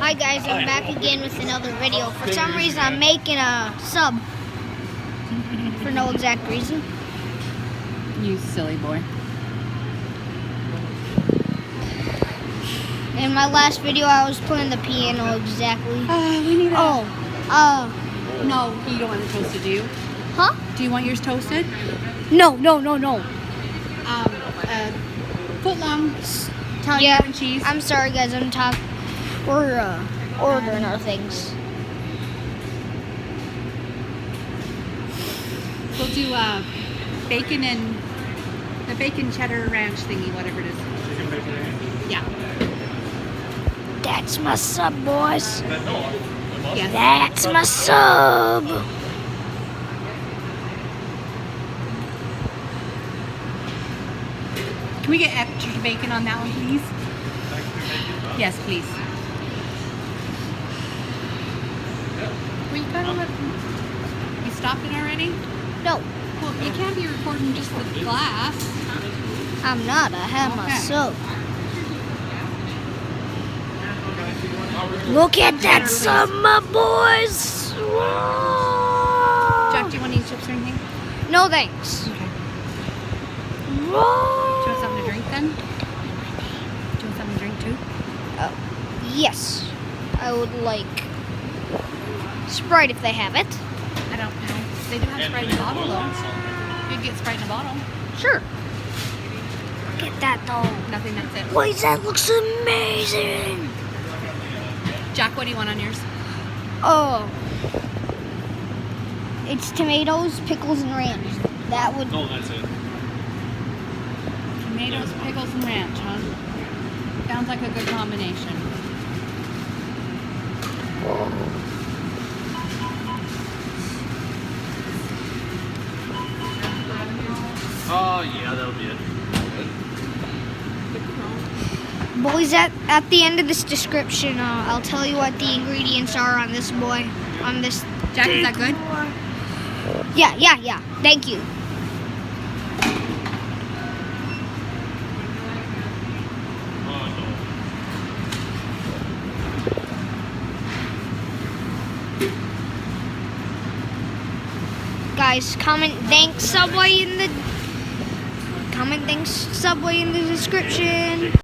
Hi guys, I'm back again with another video. For some reason I'm making a sub. For no exact reason. You silly boy. In my last video I was playing the piano exactly. We need No, you don't want it toasted, do you? huh? Do you want yours toasted? No. Foot long Italian Yeah, mac and cheese. I'm sorry guys, we're ordering our things. We'll do bacon and the bacon cheddar ranch thingy, whatever it is. Yeah. That's my sub, boys. Yes. That's my sub. Can we get extra bacon on that one, please? Yes, please. You stopped it already? No, Well, you can't be recording just the glass. I'm not. I have my Okay. sub. Look at that sub, my boys. Whoa. Jack, do you want any chips or anything? No thanks. Okay. Do Whoa. you want something to drink then? Do you want something to drink too? Yes, I would like Sprite if they have it. I don't know. They do have Sprite in a bottle though. You could get Sprite in a bottle. Sure. Look at that though. Nothing, that's it. Wait, that looks amazing. Jack, what do you want on yours? Oh, it's tomatoes, pickles, and ranch. That would. No, that's it. Tomatoes, pickles, and ranch, huh? Sounds like a good combination. Oh, yeah, that'll be it. Boys, at the end of this description, I'll tell you what the ingredients are on this boy. On this. Jack, is that good? Yeah. Thank you. Guys, comment thanks Subway in the description.